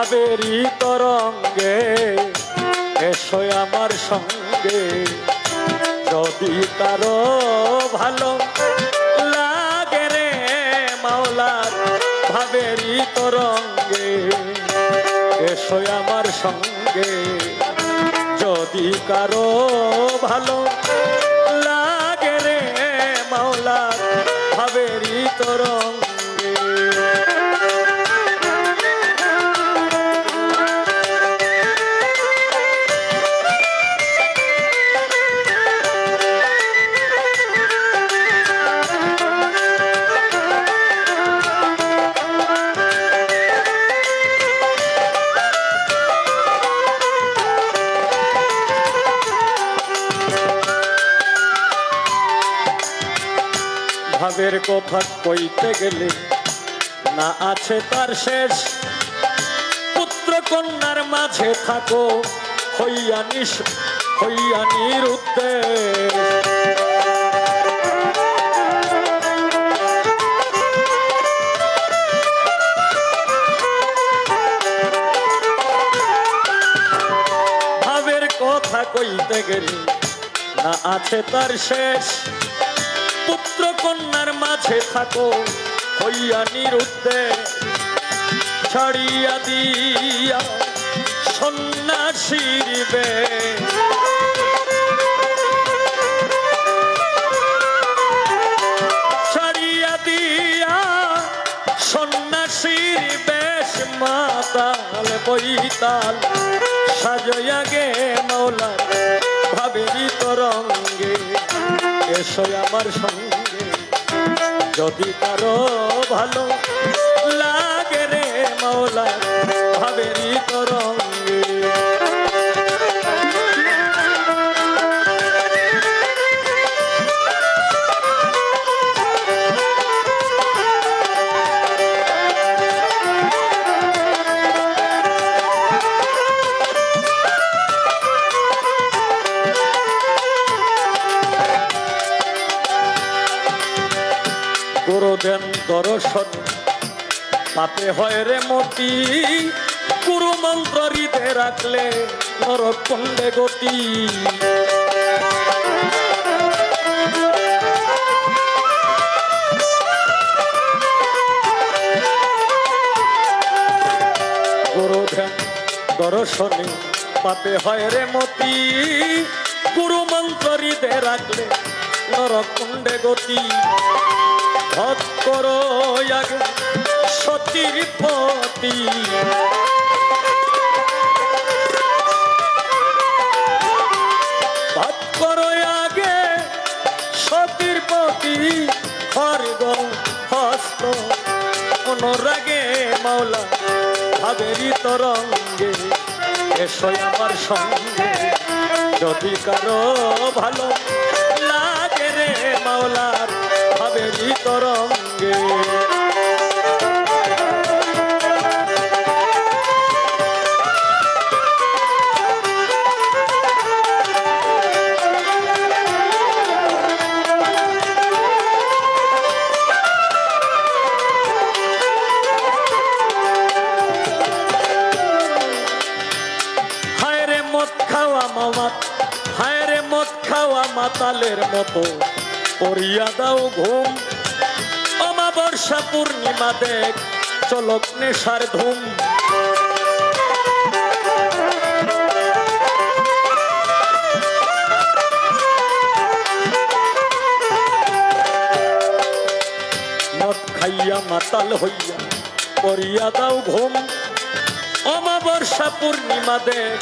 ভাবেরই তরঙ্গে এসো আমার সঙ্গে। যদি কারো ভালো লাগে রে মাওলার ভাবেরই তরঙ্গে এসো আমার সঙ্গে। যদি কারো ভালো লাগে রে মাওলার ভাবেরই তরঙ্গে। ভাবের কথা কইতে গেলে না আছে তার শেষ। পুত্র কন্যার মাঝে থাকো হইয়া নিরুদ্দেশ। ভাবের কথা কইতে গেলে না আছে তার শেষ। পুত্র কন্যার মাঝে থাকো হইয়া নিরুদ্দেশ। ছাড়িয়া দিয়া সন্ন্যাসীর বেশ। ছাড়িয়া দিয়া সন্ন্যাসীর বেশ। মাতাল বইতাল সাজয়া গে মাওলা ভাবেরই তরঙ্গে এসো আমার সঙ্গে। যদি কারো ভালো লাগে রে মাওলা ভাবেরই তরঙ্গে। গুরুদেন দর্শন পাতে হয় রে মতি। গুরু মন্ত্র হৃদে রাখলে নরক কুণ্ডে গতি। গুরুদেন দর্শনে পাতে হয় রে মতি। গুরু মন্ত্র হৃদে রাখলে নরক কুণ্ডে গতি। ভজ করো আগে সতীর পতি। ভজ করো আগে সতীর পতি। খর্গ হস্ত অনুরাগে মাওলা ভাবেরই তরঙ্গে এসো আমার সঙ্গে। যদি কারো ভালো লাগে রে মাওলার ভাবেরই তরঙ্গে। হায় রে মদ খাওয়া মামাত, হায় রে মদ খাওয়া মাতালের মতো পড়িয়া দাও ঘুম। অমাবস্যা পূর্ণিমা দেখ চলক নেশার ধুম। মদ খাইয়া মাতাল হইয়া পড়িয়া দাও ঘুম। অমাবস্যা পূর্ণিমা দেখ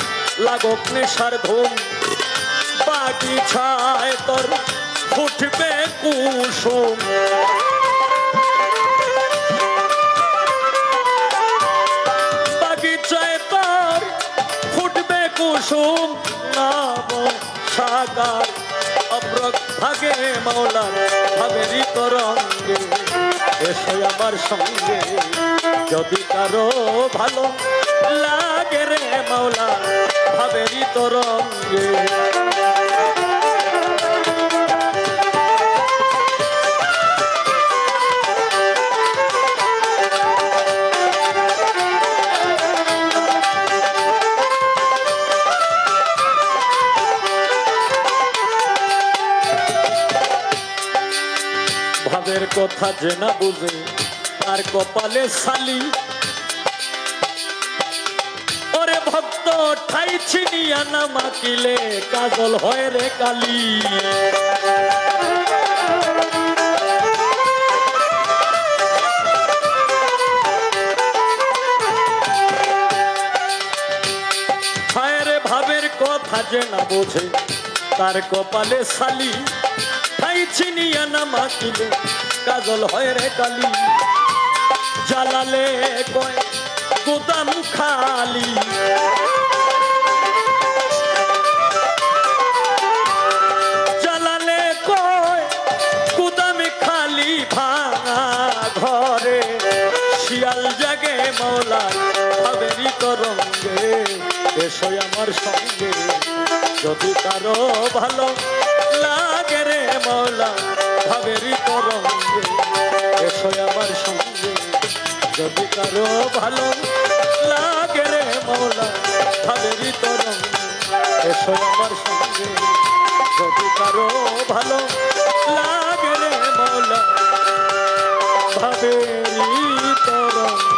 লাগক নেশার ধুম। বাগিচায় তোর ফুটবে কুসুম। বাগিচায় তোর ফুটবে কুসুম। নাম সাগার অপ্রক ভাগে মাওলা ভাবেরই তরঙ্গে এসো আমার সঙ্গে। যদি কারো ভালো লাগে রে মাওলা ভাবেরই তরঙ্গে। কথা যে না বুঝে তার কপালে সালি ওরে ভক্ত ঠাই ছিনিয়া না মাকিলে কাজল হয় রে কালি ভাবের কথা যে না বোঝে তার কপালে সালি ঠাই ছিনিয়া না মাকিলে কাজল হয় রে কালি জ্বালালে কয় গুদাম খালি জ্বালালে কয় গুদাম খালি ভাঙা ঘরে শিয়াল জাগে মৌলার ভাবেরই তরঙ্গে এসো আমার সঙ্গে যদি কারো ভালো লাগে রে মৌলা ভাবেরই তরঙ্গে এসো আমার সঙ্গে যদি কারো ভালো লাগে রে মৌলা ভাবেরই তরঙ্গে এসো আমার সঙ্গে যদি কারো ভালো লাগে রে মৌলা ভাবেরই তরঙ্গে